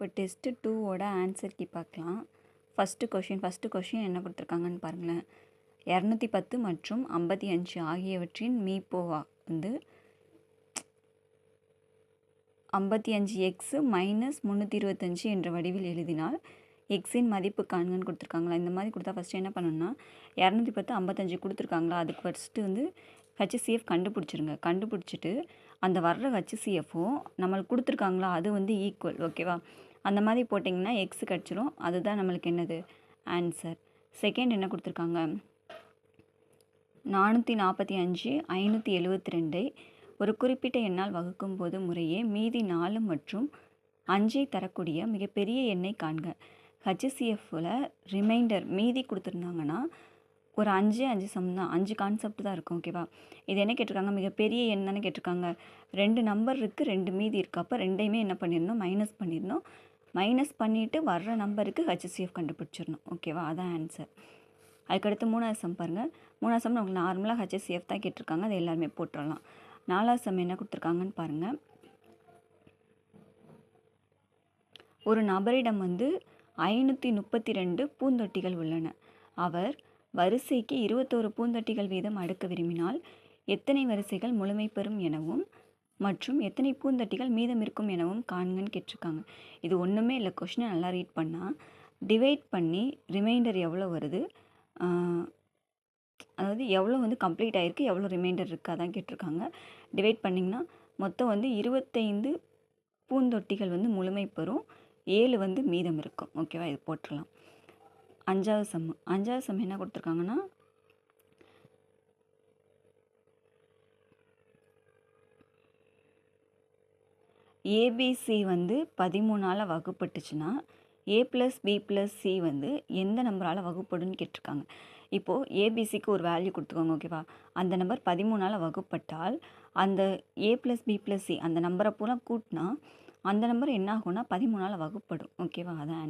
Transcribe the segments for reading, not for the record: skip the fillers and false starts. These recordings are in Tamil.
இப்போ டெஸ்ட்டு 2ஓட ஆன்சர் கீ பார்க்கலாம். ஃபஸ்ட்டு கொஷின் என்ன கொடுத்துருக்காங்கன்னு பாருங்களேன். 210 மற்றும் 55 ஆகியவற்றின் மீப்போவா வந்து 55x மைனஸ் 325 என்ற வடிவில் எழுதினால் எக்ஸின் மதிப்பு காண்கன்னு கொடுத்துருக்காங்களா. இந்த மாதிரி கொடுத்தா ஃபஸ்ட்டு என்ன பண்ணணும்னா 210 55 கொடுத்துருக்காங்களா, அதுக்கு ஃபஸ்ட்டு வந்து ஹச்சிசிஎஃப் கண்டுபிடிச்சிருங்க. கண்டுபிடிச்சிட்டு அந்த வர்ற ஹச்சிசிஎஃப்பும் நம்மளுக்கு கொடுத்துருக்காங்களா அது வந்து ஈக்குவல், ஓகேவா. அந்த மாதிரி போட்டிங்கன்னா எக்ஸ் கிடச்சிரும். அதுதான் நம்மளுக்கு என்னது ஆன்சர். செகண்ட் என்ன கொடுத்துருக்காங்க, 445 572 ஒரு குறிப்பிட்ட எண்ணால் வகுக்கும் போது முறையே மீதி 4 மற்றும் 5 தரக்கூடிய மிகப்பெரிய எண்ணை காண்க. ஹச்சிசிஎஃப்பில் ரிமைண்டர் மீதி கொடுத்துருந்தாங்கன்னா ஒரு 5 சம் தான், 5 கான்செப்ட் தான் இருக்கும், ஓகேவா. இது என்ன கேட்டிருக்காங்க, மிகப்பெரிய எண் தானே கேட்டிருக்காங்க. 2 நம்பர் இருக்குது, 2 மீதி இருக்குது. அப்போ ரெண்டையுமே என்ன பண்ணிடணும், மைனஸ் பண்ணிடணும். மைனஸ் பண்ணிவிட்டு வர்ற நம்பருக்கு ஹச்சிசிஎஃப் கண்டுபிடிச்சிடணும், ஓகேவா. அதான் ஆன்சர். அதுக்கடுத்து 3வது சம் பாருங்கள். 3வது சம் உங்களுக்கு நார்மலாக ஹச்சிசிஎஃப் தான் கேட்டிருக்காங்க, அது எல்லாருமே போட்டுடலாம். 4வது சம் என்ன கொடுத்துருக்காங்கன்னு பாருங்கள். ஒரு நபரிடம் வந்து 532 பூந்தொட்டிகள் உள்ளன. அவர் வரிசைக்கு 21 பூந்தொட்டிகள் வீதம் அடுக்க விரும்பினால் எத்தனை வரிசைகள் முழுமை பெறும் எனவும் மற்றும் எத்தனை பூந்தொட்டிகள் மீதம் இருக்கும் எனவும் காண்கன்னு கேட்டிருக்காங்க. இது ஒன்றுமே இல்லை, கொஷினை நல்லா ரீட் பண்ணால் டிவைட் பண்ணி ரிமைண்டர் எவ்வளோ வருது, அதாவது எவ்வளோ வந்து கம்ப்ளீட் ஆகிருக்கு, எவ்வளோ ரிமைண்டர் இருக்குது அதான் கேட்டிருக்காங்க. டிவைட் பண்ணிங்கன்னா மொத்தம் வந்து 25 பூந்தொட்டிகள் வந்து முழுமை பெறும், 7 வந்து மீதம் இருக்கும், ஓகேவா. இது போட்டுடலாம். 5வது சம் என்ன கொடுத்துருக்காங்கன்னா, ஏபிசி வந்து 13ஆல் வகுப்பட்டுச்சுன்னா ஏ ப்ளஸ் பி ப்ளஸ் சி வந்து எந்த நம்பரால் வகுப்படுன்னு கேட்டிருக்காங்க. இப்போது ஏபிசிக்கு ஒரு வேல்யூ கொடுத்துக்கோங்க, ஓகேவா. அந்த நம்பர் 13ஆல் வகுப்பட்டால் அந்த ஏ ப்ளஸ் பி ப்ளஸ் சி அந்த நம்பரை பூரா கூட்டினா அந்த நம்பர் என்ன ஆகும்னா 13ஆல் வகுப்படும், ஓகேவா. அதான்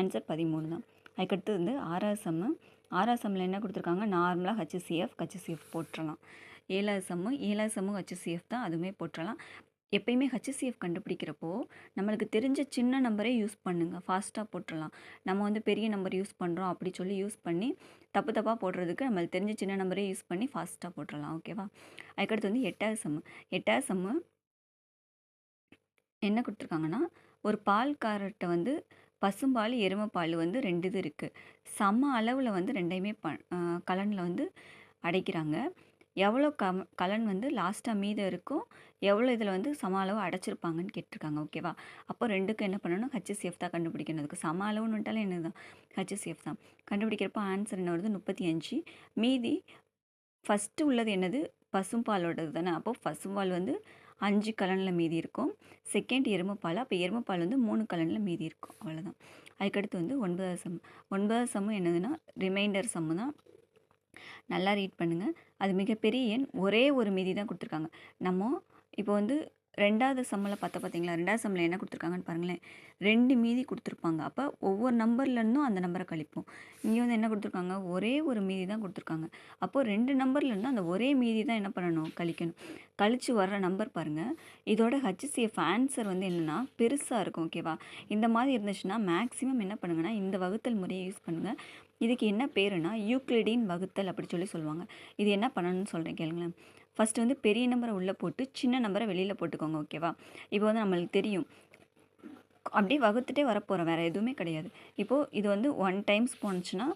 ஆன்சர் 13 தான். அதுக்கடுத்து வந்து 6வது சம்மில் என்ன கொடுத்துருக்காங்க, நார்மலாக ஹச்சிசிஎஃப் போட்டுடலாம். 7வது சம்மு ஹச்சிசிஎஃப் தான், அதுவுமே போட்டுடலாம். எப்பயுமே ஹச்சிசிஎஃப் கண்டுபிடிக்கிறப்போ நம்மளுக்கு தெரிஞ்ச சின்ன நம்பரே யூஸ் பண்ணுங்கள், ஃபாஸ்ட்டாக போட்டுடலாம். நம்ம வந்து பெரிய நம்பர் யூஸ் பண்ணுறோம் அப்படி சொல்லி யூஸ் பண்ணி தப்பாக போடுறதுக்கு நம்மளுக்கு தெரிஞ்ச சின்ன நம்பரே யூஸ் பண்ணி ஃபாஸ்ட்டாக போட்டுடலாம், ஓகேவா. அதுக்கடுத்து வந்து 8வது சம்மு என்ன கொடுத்துருக்காங்கன்னா, ஒரு பால்காரர்கிட்ட வந்து பசும்பால் எருமைப்பால் வந்து 2 இது இருக்குது. சம அளவில் வந்து ரெண்டையுமே கலனில் வந்து அடைக்கிறாங்க. எவ்வளோ கலன் வந்து லாஸ்ட்டாக மீதம் இருக்கும், எவ்வளோ இதில் வந்து சம அளவு அடைச்சிருப்பாங்கன்னு கேட்டிருக்காங்க, ஓகேவா. அப்போ ரெண்டுக்கும் என்ன பண்ணணும், ஹச்சிசிஎஃப் தான் கண்டுபிடிக்கணும். அதுக்கு சம அளவுன்னு விட்டாலும் என்ன தான் ஹச்சிசிஎஃப் தான் கண்டுபிடிக்கிறப்போ ஆன்சர் என்ன வருது, 35. மீதி ஃபஸ்ட்டு உள்ளது என்னது, பசும்பாலோடது தானே. அப்போது பசும்பால் வந்து 5 கலனில் மீதி இருக்கும். செகண்ட் எருமைப்பால், அப்போ எருமைப்பால் வந்து 3 கலனில் மீதி இருக்கும், அவ்வளோதான். அதுக்கடுத்து வந்து 9வது சம்மு என்னதுன்னா ரிமைண்டர் சம்மு தான். நல்லா ரீட் பண்ணுங்கள். அது மிகப்பெரிய எண், ஒரே ஒரு மீதி தான் கொடுத்துருக்காங்க. நம்ம இப்போ வந்து 2வது சம்மில் பார்த்தீங்களா, 2வது சம்மில் என்ன கொடுத்துருக்காங்கன்னு பாருங்களேன். 2 மீதி கொடுத்துருப்பாங்க. அப்போ ஒவ்வொரு நம்பர்லேருந்தும் அந்த நம்பரை கழிப்போம். இங்கே வந்து என்ன கொடுத்துருக்காங்க, ஒரே ஒரு மீதி தான் கொடுத்துருக்காங்க. அப்போது 2 நம்பர்லேருந்து அந்த ஒரே மீதி தான் என்ன பண்ணணும், கழிக்கணும். கழித்து வர்ற நம்பர் பாருங்கள். இதோட ஹச்சிசிஎஃப் ஆன்சர் வந்து என்னென்னா பெருசாக இருக்கும், ஓகேவா. இந்த மாதிரி இருந்துச்சுன்னா மேக்ஸிமம் என்ன பண்ணுங்கன்னா இந்த வகுத்தல் முறையை யூஸ் பண்ணுங்கள். இதுக்கு என்ன பேருனா யூக்ளிடின் வகுத்தல் அப்படி சொல்லி சொல்லுவாங்க. இது என்ன பண்ணணும்னு சொல்கிறேன் கேளுங்களேன். ஃபஸ்ட்டு வந்து பெரிய நம்பரை உள்ளே போட்டு சின்ன நம்பரை வெளியில் போட்டுக்கோங்க, ஓகேவா. இப்போ வந்து நம்மளுக்கு தெரியும் அப்படியே வகுத்துட்டே வரப்போகிறோம், வேறு எதுவுமே கிடையாது. இப்போது இது வந்து 1 டைம்ஸ் போணுச்சுன்னா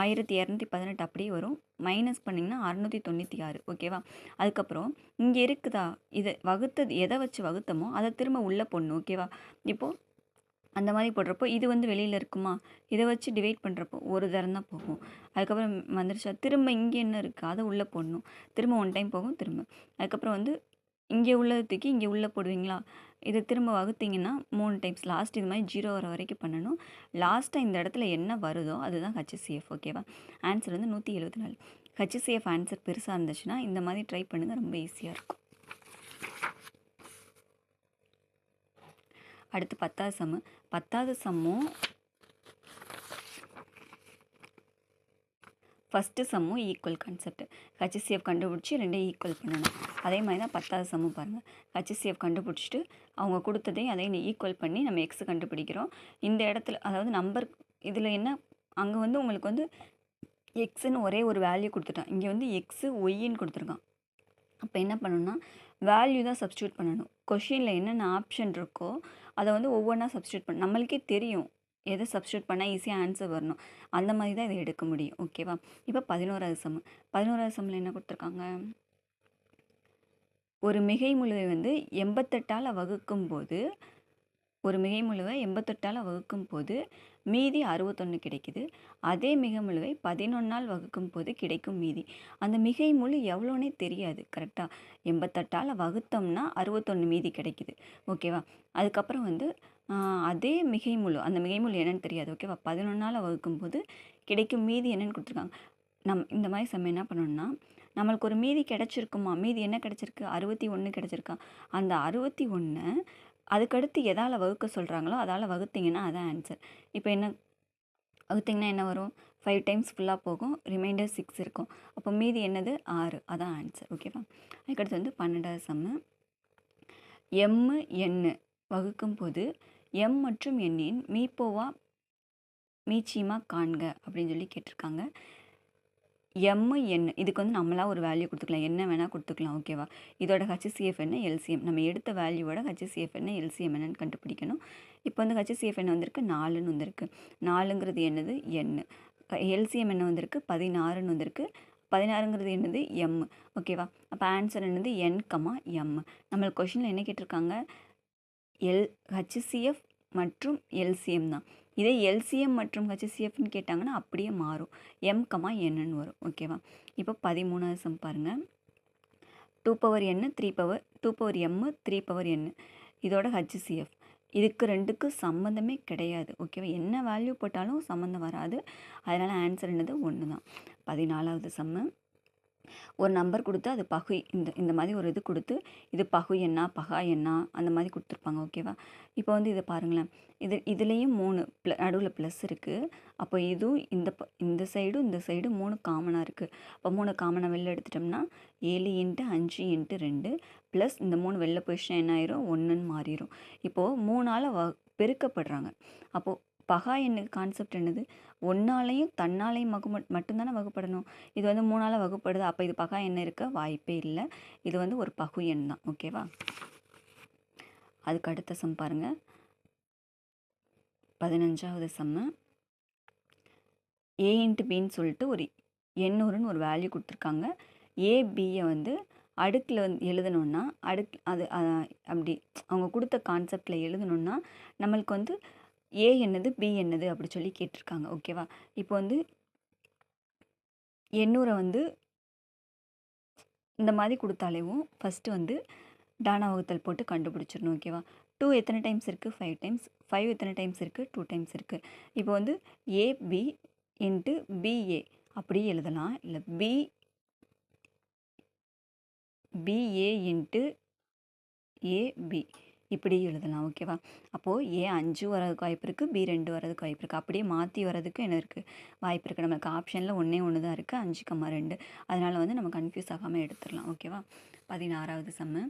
1218 அப்படியே வரும். மைனஸ் பண்ணிங்கன்னா 696, ஓகேவா. அதுக்கப்புறம் இங்கே இருக்குதா, இதை வகுத்தது எதை வச்சு வகுத்தமோ அதை திரும்ப உள்ளே போடணும், ஓகேவா. இப்போது அந்த மாதிரி போடுறப்போ இது வந்து வெளியில் இருக்குமா, இதை வச்சு டிவைட் பண்ணுறப்போ ஒரு தரம் தான் போகும். அதுக்கப்புறம் வந்துருச்சா, திரும்ப இங்கே என்ன இருக்குது அதை உள்ளே போடணும், திரும்ப 1 டைம் போகும் திரும்ப. அதுக்கப்புறம் வந்து இங்கே உள்ளது தூக்கி இங்கே உள்ளே போடுவீங்களா, இதை திரும்ப வகுத்திங்கன்னா 3 டைம்ஸ். லாஸ்ட் இது மாதிரி 0 வர வரைக்கும் பண்ணணும். லாஸ்ட்டாக இந்த இடத்துல என்ன வருதோ அதுதான் ஹச்சிசிஎஃப், ஓகேவா. ஆன்சர் வந்து 174. ஹச்சிசிஎஃப் ஆன்சர் பெருசாக இருந்துச்சுன்னா இந்த மாதிரி ட்ரை பண்ணுங்கள், ரொம்ப ஈஸியாக இருக்கும். அடுத்து 10வது சம்மும் ஃபஸ்ட்டு சம்மும் ஈக்குவல் கான்செப்ட். ஹச்சிசிஎஃப் கண்டுபிடிச்சி ரெண்டையும் ஈக்குவல் பண்ணணும். அதே மாதிரி தான் 10வது சம்மும் பாருங்கள். ஹச்சிசிஎஃப் கண்டுபிடிச்சிட்டு அவங்க கொடுத்ததையும் அதையும் ஈக்குவல் பண்ணி நம்ம எக்ஸ் கண்டுபிடிக்கிறோம். இந்த இடத்துல அதாவது நம்பர் இதில் என்ன அங்கே வந்து உங்களுக்கு வந்து எக்ஸுன்னு ஒரே ஒரு வேல்யூ கொடுத்துட்டான். இங்கே வந்து எக்ஸு ஒய்ன்னு கொடுத்துருக்கான். அப்போ என்ன பண்ணணும்னா வேல்யூ தான் சப்ஸ்டியூட் பண்ணணும். கொஷினில் என்னென்ன ஆப்ஷன் இருக்கோ அதை வந்து ஒவ்வொன்றா சப்ஸ்டியூட் பண்ணணும். நம்மளுக்கே தெரியும் எதை சப்ஸ்டியூட் பண்ணால் ஈஸியாக ஆன்சர் வரணும். அந்த மாதிரி தான் இதை எடுக்க முடியும். ஓகேவா? இப்போ 11வது சம். 11வது சம்மில் என்ன கொடுத்துருக்காங்க? ஒரு மிகை முழுவை வந்து 88ஆல் வகுக்கும் போது ஒரு மிகை முழுவை 88ஆல் வகுக்கும் போது மீதி 61 கிடைக்குது. அதே மிகை முழுவை 11ஆல் வகுக்கும் போது கிடைக்கும் மீதி. அந்த மிகை முழு எவ்வளோனே தெரியாது. கரெக்டாக 88ஆல் வகுத்தோம்னா 61 மீதி கிடைக்குது. ஓகேவா? அதுக்கப்புறம் வந்து அதே மிகை முழு அந்த மிகை முழு என்னென்னு தெரியாது. ஓகேவா? 11ஆல் வகுக்கும் போது கிடைக்கும் மீதி என்னென்னு கொடுத்துருக்காங்க. இந்த மாதிரி சமயம் என்ன பண்ணணும்னா நம்மளுக்கு ஒரு மீதி கிடச்சிருக்குமா? மீதி என்ன கிடச்சிருக்கு? 61 கிடச்சிருக்கா? அந்த 61 அதுக்கடுத்து எதால் வகுக்க சொல்கிறாங்களோ அதால் வகுத்திங்கன்னா அதான் ஆன்சர். இப்போ என்ன வகுத்திங்கன்னா என்ன வரும்? 5 டைம்ஸ் ஃபுல்லாக போகும். ரிமைண்டர் 6 இருக்கும். அப்போ மீதி என்னது? 6. அதான் ஆன்சர். ஓகேவா? அதுக்கடுத்து வந்து 12வது சம்மு. எம் என் வகுக்கும் போது எம் மற்றும் எண்ணின் மீப்போவா மீச்சியமா காண்க அப்படின்னு சொல்லி கேட்டிருக்காங்க. எம் என் இதுக்கு வந்து நம்மளாக ஒரு வேல்யூ கொடுத்துக்கலாம். என்ன வேணால் கொடுத்துக்கலாம். ஓகேவா? இதோட ஹச்சிசிஎஃப் என்ன, எல்சிஎம் நம்ம எடுத்த வேல்யூவோட ஹச்சிசிஎஃப் என்ன, எல்சிஎம் என்னன்னு கண்டுபிடிக்கணும். இப்போ வந்து ஹச்சிசிஎஃப் என்ன வந்திருக்கு? 4ன்னு வந்திருக்கு. 4ங்கிறது என்னது? என். எல்சிஎம் என்ன வந்திருக்கு? 16ன்னு வந்திருக்கு. 16ங்கிறது என்னது? எம். ஓகேவா? அப்போ ஆன்சர் என்னது? என் கமா எம். நம்மளுக்கு கொஷினில் என்ன கேட்டிருக்காங்க? ஹச்சிசிஎஃப் மற்றும் எல்சிஎம் தான். இதே எல்சிஎம் மற்றும் ஹச்சிசிஎஃப்னு கேட்டாங்கன்னா அப்படியே மாறும். எம் கமா என்னன்னு வரும். ஓகேவா? இப்போ 13வது சம் பாருங்கள். 2 power n 3 power 2 power m 3 power n இதோட ஹச்சிசிஎஃப். இதுக்கு ரெண்டுக்கும் சம்மந்தமே கிடையாது. ஓகேவா? என்ன வேல்யூ போட்டாலும் சம்மந்தம் வராது. அதனால் ஆன்சர் என்னது? 1 தான். 14வது சம்மு. ஒரு நம்பர் கொடுத்து அது பகு இந்த மாதிரி ஒரு இது கொடுத்து இது பகு எண்ணா பகா எண்ணா அந்த மாதிரி கொடுத்துருப்பாங்க. ஓகேவா? இப்போ வந்து இதை பாருங்களேன். இதுலேயும் 3 நடுவில் ப்ளஸ் இருக்குது. அப்போ இதுவும் இந்த சைடும் இந்த சைடும் 3 காமனாக இருக்குது. அப்போ 3 காமனாக வெளில எடுத்துட்டோம்னா 7 × 5 × 2 ப்ளஸ் இந்த 3 வெளில போயிடுச்சுன்னா என்ன ஆயிரும்? 1ன்னு மாறிடும். இப்போது 3ஆல் பெருக்கப்படுறாங்க. அப்போது பகா எண்ணுக்கு கான்செப்ட் என்னது? 1ஆலையும் தன்னாலையும் மட்டும்தானே வகுப்படணும். இது வந்து 3ஆல் வகுப்படுது. அப்போ இது பகா எண்ணு இருக்க வாய்ப்பே இல்லை. இது வந்து ஒரு பகு எண் தான். ஓகேவா? அதுக்கு அடுத்த சம் பாருங்கள். 15வது சம்மு. a × bன்னு சொல்லிட்டு ஒரு 800ன்னு ஒரு வேல்யூ கொடுத்துருக்காங்க. ஏபியை வந்து அடுக்கில் வந்து எழுதணுன்னா அது அப்படி அவங்க கொடுத்த கான்செப்டில் எழுதணுன்னா நம்மளுக்கு வந்து ஏ என்னது பி என்னது அப்படி சொல்லி கேட்டிருக்காங்க. ஓகேவா? இப்போ வந்து 800 வந்து இந்த மாதிரி கொடுத்தாலேவும் ஃபஸ்ட்டு வந்து டானா வகுத்தல் போட்டு கண்டுபிடிச்சிடணும். ஓகேவா? 2 எத்தனை டைம்ஸ் இருக்குது? 5 டைம்ஸ். 5 எத்தனை டைம்ஸ் இருக்குது? 2 டைம்ஸ் இருக்குது. இப்போ வந்து ஏபி இன்ட்டு பிஏ அப்படி எழுதலாம். இல்லை பிஏ இன்ட்டு ஏபி இப்படி எழுதலாம். ஓகேவா? அப்போது ஏ 5 வரதுக்கு வாய்ப்பு இருக்குது, பி 2 வரதுக்கு வாய்ப்பு இருக்குது. அப்படியே மாற்றி வரதுக்கு என்ன இருக்குது? வாய்ப்பு இருக்குது. நம்மளுக்கு ஆப்ஷனில் 1 தான் இருக்குது. 5,2. அதனால் வந்து நம்ம கன்ஃபியூஸ் ஆகாமல் எடுத்துடலாம். ஓகேவா? 16வது சம்மு.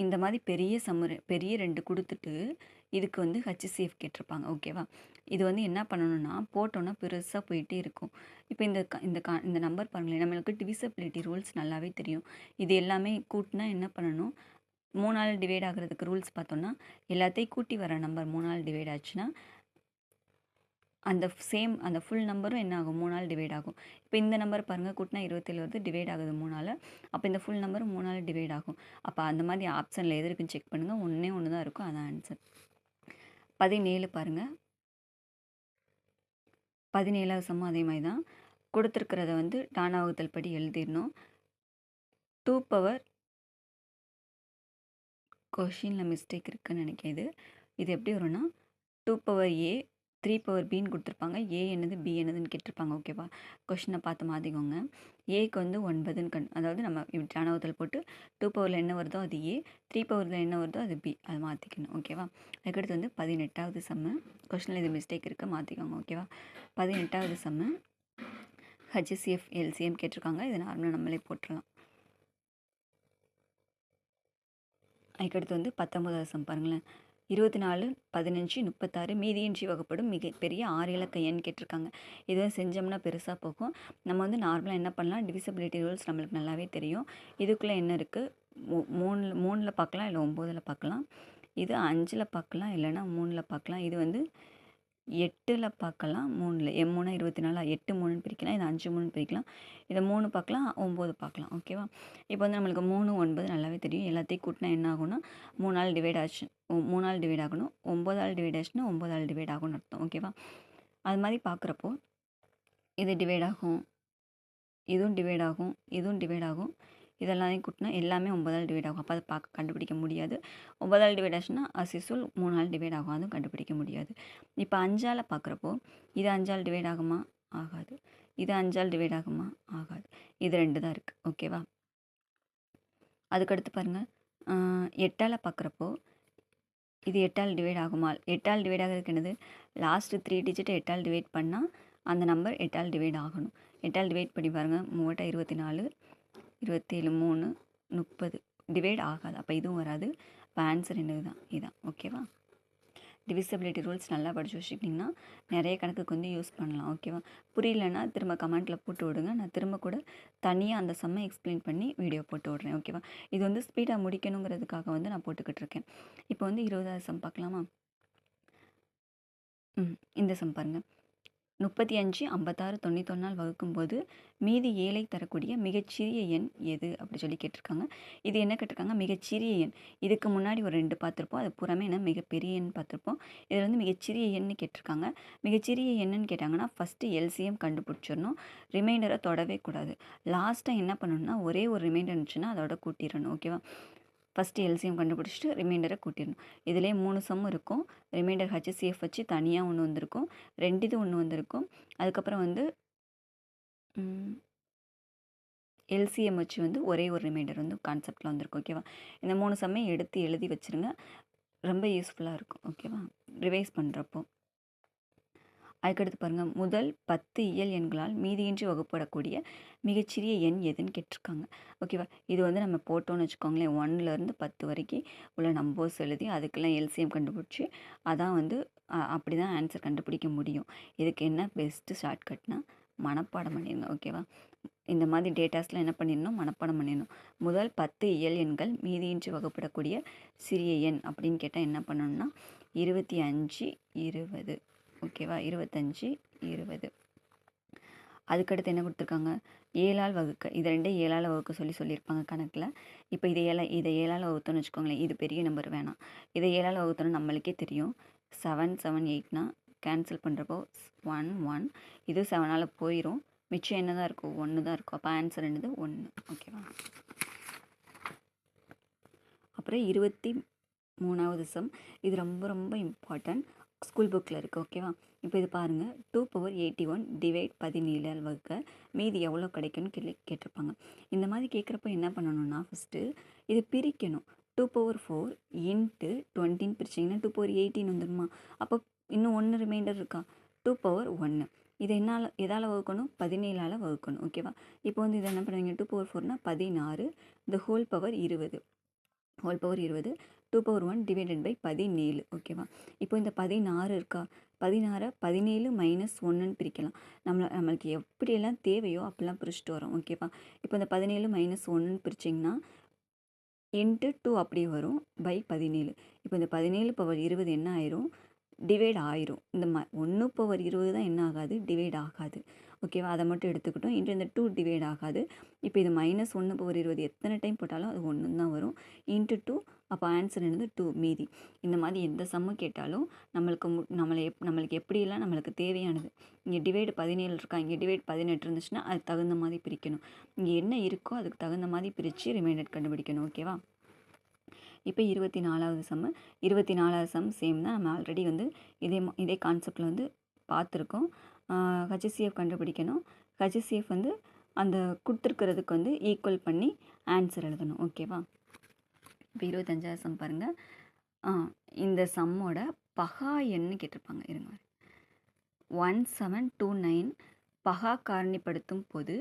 இந்த மாதிரி பெரிய 2 கொடுத்துட்டு இதுக்கு வந்து ஹச்சிசிஎஃப் கேட்டிருப்பாங்க. ஓகேவா? இது வந்து என்ன பண்ணணும்னா போட்டோன்னா பெருசாக போயிட்டே இருக்கும். இப்போ இந்த நம்பர் பாருங்களேன். நம்மளுக்கு டிவிசபிலிட்டி ரூல்ஸ் நல்லாவே தெரியும். இது எல்லாமே கூட்டினா என்ன பண்ணணும்? 3ஆல் டிவைட் ஆகிறதுக்கு ரூல்ஸ் பார்த்தோன்னா எல்லாத்தையும் கூட்டி வர நம்பர் 3ஆல் டிவைட் ஆச்சுன்னா அந்த ஃபுல் நம்பரும் என்ன ஆகும்? 3ஆல் டிவைட் ஆகும். இப்போ இந்த நம்பர் பாருங்கள். கூட்டினா 27 வருது. டிவைட் ஆகுது 3ஆல். அப்போ இந்த ஃபுல் நம்பரும் 3ஆல் டிவைட் ஆகும். அப்போ அந்த மாதிரி ஆப்ஷனில் எது இருக்குன்னு செக் பண்ணுங்கள். 1 தான் இருக்கும். அதான் ஆன்சர். 17 பாருங்கள். 17வது சம்மும் அதே மாதிரி தான். கொடுத்துருக்கிறத வந்து டானா வகுத்தல் படி எழுதிடணும். 2 பவர் கொஷினில் மிஸ்டேக் இருக்குதுன்னு நினைக்கிது. இது எப்படி வரும்னா 2 பவர் ஏ 3 பவர் பின்னு கொடுத்துருப்பாங்க. ஏ என்னது பி என்னதுன்னு கேட்டிருப்பாங்க. ஓகேவா? கொஷினை பார்த்து மாற்றிக்கோங்க. ஏக்கு வந்து 9ன்னு அதாவது நம்ம டானா வகுத்தல் போட்டு 2 பவரில் என்ன வருதோ அது ஏ, 3 பவரில் என்ன வருதோ அது பி. அது மாற்றிக்கணும். ஓகேவா? அதுக்கடுத்து வந்து 18வது சம்மு. கொஷினில் இது மிஸ்டேக் இருக்குது, மாற்றிக்கோங்க. ஓகேவா? 18வது சம்மு. ஹெச்சிஎஃப் எல்சிஎம் கேட்டிருக்காங்க. இது நார்மலாக நம்மளே போட்டுடலாம். அதுக்கடுத்து வந்து 19வது சம் பாருங்களேன். 24, 15, 36 மீதியின்றி வகுப்படும் மிகப்பெரிய 6 இலக்க எண் கேட்டிருக்காங்க. இதை செஞ்சோம்னா பெருசாக போகும். நம்ம வந்து நார்மலாக என்ன பண்ணலாம், டிவிசிபிலிட்டி ரூல்ஸ் நம்மளுக்கு நல்லாவே தெரியும். இதுக்குள்ளே என்ன இருக்குது, 3ல் பார்க்கலாம், இல்லை 9ல் பார்க்கலாம். இது 5ல் பார்க்கலாம், இல்லைன்னா 3ல் பார்க்கலாம். இது வந்து 8ல் பார்க்கலாம், 3ல். M3 24, 8 3ன்னு பிரிக்கலாம், இது 5 3ன்னு பிரிக்கலாம். இதை 3 பார்க்கலாம், 9 பார்க்கலாம். ஓகேவா? இப்போ வந்து நம்மளுக்கு 3 9 நல்லாவே தெரியும். எல்லாத்தையும் கூட்டினா என்ன ஆகும்னா 3ஆல் டிவைட் ஆச்சு, 3ஆல் டிவைட் ஆகணும். 9ஆல் டிவைட் ஆச்சுன்னா 9ஆல் டிவைட் ஆகும்னு அர்த்தம். ஓகேவா? அது மாதிரி பார்க்குறப்போ இது டிவைட் ஆகும், இதுவும் டிவைட் ஆகும், இதுவும் டிவைட் ஆகும். இதெல்லாம் கூட்டினா எல்லாமே 9ஆல் டிவைட் ஆகும். அப்போ அதை கண்டுபிடிக்க முடியாது. 9ஆல் டிவைட் ஆச்சுன்னா அசிசுல் 3ஆல் டிவைட் ஆகும், அதுவும் கண்டுபிடிக்க முடியாது. இப்போ 5ஆல் பார்க்குறப்போ இது 5ஆல் டிவைட் ஆகுமா? ஆகாது. இது 5ஆல் டிவைட் ஆகுமா? ஆகாது. இது 2 தான் இருக்குது. ஓகேவா? அதுக்கடுத்து பாருங்கள், 8ஆல் பார்க்குறப்போ இது 8ஆல் டிவைட் ஆகுமா? 8ஆல் டிவைட் ஆகிறதுக்கு என்னது, லாஸ்ட்டு 3 டிஜிட்டை 8ஆல் டிவைட் பண்ணால் அந்த நம்பர் 8ஆல் டிவைட் ஆகணும். 8ஆல் டிவைட் பண்ணி பாருங்கள். 3 24, 27 3 30 டிவைட் ஆகாது. அப்போ இதுவும் வராது. இப்போ ஆன்சர் என்னது தான், இதுதான். ஓகேவா? டிவிசிபிலிட்டி ரூல்ஸ் நல்லா படித்து வச்சுக்கிட்டிங்கன்னா நிறைய கணக்குக்கு வந்து யூஸ் பண்ணலாம். ஓகேவா? புரியலன்னா திரும்ப கமெண்ட்டில் போட்டு விடுங்க. நான் திரும்ப கூட தனியாக அந்த சம்மை எக்ஸ்பிளைன் பண்ணி வீடியோ போட்டு விட்றேன். ஓகேவா? இது வந்து ஸ்பீடாக முடிக்கணுங்கிறதுக்காக வந்து நான் போட்டுக்கிட்டு இருக்கேன். இப்போ வந்து 20வது சம் பார்க்கலாமா? இந்த சம் பாருங்கள். 35, 56, 91 வகுக்கும்போது மீதி 7ஐ தரக்கூடிய மிகச்சிறிய எண் எது அப்படி சொல்லி கேட்டிருக்காங்க. இது என்ன கேட்டிருக்காங்க, மிகச்சிறிய எண். இதுக்கு முன்னாடி ஒரு 2 பார்த்துருப்போம், அது புறமே என்ன மிகப்பெரிய எண் பார்த்துருப்போம். இதில் வந்து மிகச்சிறிய எண்ணு கேட்டிருக்காங்க. மிகச்சிறிய எண்ணுன்னு கேட்டாங்கன்னா ஃபஸ்ட்டு எல்சிஎம் கண்டுபிடிச்சிடணும். ரிமைண்டரை தொடவே கூடாது. லாஸ்ட்டாக என்ன பண்ணணும்னா ஒரே ஒரு ரிமைண்டர் இருந்துச்சுன்னா அதோட கூட்டிடணும். ஓகேவா? ஃபஸ்ட்டு எல்சிஎம் கண்டுபிடிச்சிட்டு ரிமைண்டரை கூட்டிடணும். இதிலே 3 சம் இருக்கும். ரிமைண்டர் ஹெச்சிஎஃப் வச்சு தனியாக ஒன்று வந்திருக்கும், 2 இது ஒன்று வந்திருக்கும். அதுக்கப்புறம் வந்து எல்சிஎம் வச்சு வந்து ஒரே ஒரு ரிமைண்டர் வந்து கான்செப்டில் வந்திருக்கும். ஓகேவா? இந்த 3 சம்மையும் எடுத்து எழுதி வச்சுருங்க, ரொம்ப யூஸ்ஃபுல்லாக இருக்கும். ஓகேவா? ரிவைஸ் பண்ணுறப்போ. அதுக்கடுத்து பாருங்கள், முதல் 10 இயல் எண்களால் மீதியின்றி வகுப்படக்கூடிய மிகச்சிறிய எண் எதுன்னு கேட்டிருக்காங்க. ஓகேவா? இது வந்து நம்ம போட்டோன்னு வச்சுக்கோங்களேன், 1லேருந்து 10 வரைக்கும் உள்ள நம்பர்ஸ் எழுதி அதுக்கெல்லாம் எல்சிஎம் கண்டுபிடிச்சி அதான் வந்து அப்படி தான் ஆன்சர் கண்டுபிடிக்க முடியும். இதுக்கு என்ன பெஸ்ட்டு ஷார்ட்கட்னா மனப்பாடம் பண்ணிடுங்க. ஓகேவா? இந்த மாதிரி டேட்டாஸ்லாம் என்ன பண்ணிடணும், மனப்பாடம் பண்ணிடணும். முதல் 10 இயல் எண்கள் மீதியின்றி வகுப்படக்கூடிய சிறிய எண் அப்படின்னு கேட்டால் என்ன பண்ணணும்னா 25 20. ஓகேவா? 25 20. அதுக்கடுத்து என்ன கொடுத்துருக்காங்க, 7ஆல் வகுக்க. இது 2 7ஆல் வகுக்க சொல்லியிருப்பாங்க கணக்கில். இப்போ இதை 7ஆல் வகுத்தோன்னு வச்சுக்கோங்களேன், இது பெரிய நம்பர் வேணாம். இதை 7ஆல் வகுத்தோன்னு நம்மளுக்கே தெரியும். 7 7 8னா கேன்சல் பண்ணுறப்போ 1 1. இது 7ஆல் போயிடும். மிச்சம் என்ன தான் இருக்கும், 1 தான் இருக்கும். அப்போ ஆன்சர் என்னது 1. ஓகேவா? அப்புறம் 23வது சம். இது ரொம்ப ரொம்ப இம்பார்ட்டன்ட், ஸ்கூல் புக்கில் இருக்குது. ஓகேவா? இப்போ இது பாருங்கள், 2/81 டிவைட் 17ஆல் வகுக்க மீதி எவ்வளோ கிடைக்கும்னு கேட்டிருப்பாங்க. இந்த மாதிரி கேட்குறப்ப என்ன பண்ணணும்னா ஃபஸ்ட்டு இது பிரிக்கணும். 2/4 இன்ட்டு 20ன்னு பிரிச்சிங்கன்னா 2/18 வந்துடுமா? அப்போ இன்னும் 1 ரிமைண்டர் இருக்கா, 2/1. இதை எதால் வகுக்கணும், 17ஆல் வகுக்கணும். ஓகேவா? இப்போ வந்து இதை என்ன பண்ணுவீங்க, 2/4னா 16, இந்த ஹோல் பவர் 20. 2/1 divided by 17. ஓகேவா? இப்போ இந்த 16 இருக்கா, 16 17 - 1ன்னு பிரிக்கலாம். நம்மளுக்கு எப்படியெல்லாம் தேவையோ அப்படிலாம் பிரிச்சுட்டு வரோம். ஓகேவா? இப்போ இந்த 17 - 1ன்னு பிரிச்சிங்கன்னா இன்ட்டு 2 அப்படியே வரும், பை 17. இப்போ இந்த 17/20 என்ன ஆயிரும், டிவைட் ஆயிரும். இந்த 1/20 தான் என்ன ஆகாது, டிவைட் ஆகாது. ஓகேவா? அதை மட்டும் எடுத்துக்கிட்டோம். இன்ட்டு இந்த 2 டிவைட் ஆகாது. இப்போ இது -1/20 எத்தனை டைம் போட்டாலும் அது 1 தான் வரும். இன்ட்டு 2, அப்போ ஆன்சர் என்னது 2 மீதி. இந்த மாதிரி எந்த சம்மு கேட்டாலும் நம்மளுக்கு எப்படியெல்லாம் நம்மளுக்கு தேவையானது. இங்கே டிவைடு 17 இருக்கா, இங்கே டிவைட் 18 இருந்துச்சுன்னா அதுக்கு தகுந்த மாதிரி பிரிக்கணும். இங்கே என்ன இருக்கோ அதுக்கு தகுந்த மாதிரி பிரித்து ரிமைண்டர் கண்டுபிடிக்கணும். ஓகேவா? இப்போ 24வது சம்மு. 24வது சம் சேம் தான். நம்ம ஆல்ரெடி வந்து இதே கான்செப்டில் வந்து பார்த்துருக்கோம். ஹெச்சிஎஃப் கண்டுபிடிக்கணும். ஹெச்சிஎஃப் வந்து அந்த கொடுத்துருக்கிறதுக்கு வந்து ஈக்குவல் பண்ணி ஆன்சர் எழுதணும். ஓகேவா? இப்போ 25வது சம் பாருங்கள். இந்த சம்மோட பகா எண்ணு கேட்டிருப்பாங்க. இருங்க, 1729 பகா காரணிப்படுத்தும் போது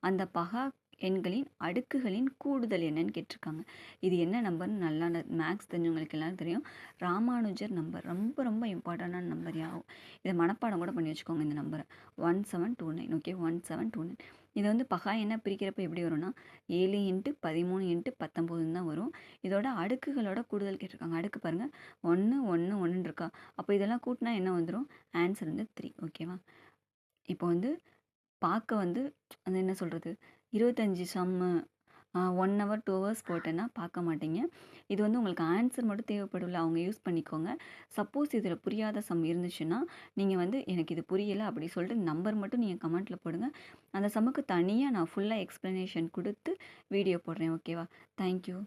அந்த பகா எண்களின் அடுக்குகளின் கூடுதல் என்னன்னு கேட்டிருக்காங்க. இது என்ன நம்பர்னு நல்லா மேக்ஸ் தெரிஞ்சவங்களுக்கு எல்லாம் தெரியும். ராமானுஜர் நம்பர் ரொம்ப ரொம்ப இம்பார்ட்டண்டான நம்பர் யாவும். இதை மனப்பாடம் கூட பண்ணி வச்சுக்கோங்க இந்த நம்பரை. 1729. ஓகே, 1729. இது வந்து பகா எண்ணை பிரிக்கிறப்ப எப்படி வரும்னா 7 × 13 × 19 தான் வரும். இதோட அடுக்குகளோட கூடுதல் கேட்டிருக்காங்க. அடுக்கு பாருங்க 1 1 1 இருக்கா. அப்போ இதெல்லாம் கூட்டினா என்ன வந்துடும்? ஆன்சர் வந்து 3. ஓகேவா? இப்போ வந்து பார்க்க வந்து அது என்ன சொல்கிறது, 25 சம்மு 1 ஹவர் 2 ஹவர்ஸ் போட்டேன்னா பார்க்க மாட்டீங்க. இது வந்து உங்களுக்கு ஆன்சர் மட்டும் தேவைப்படும்ல, அவங்க யூஸ் பண்ணிக்கோங்க. சப்போஸ் இதில் புரியாத சம் இருந்துச்சுன்னா நீங்கள் வந்து எனக்கு இது புரியலை அப்படி சொல்லிட்டு நம்பர் மட்டும் நீங்கள் கமெண்ட்டில் போடுங்க. அந்த சம்முக்கு தனியாக நான் ஃபுல்லாக எக்ஸ்ப்ளனேஷன் கொடுத்து வீடியோ போடுறேன். ஓகேவா? தேங்க்யூ.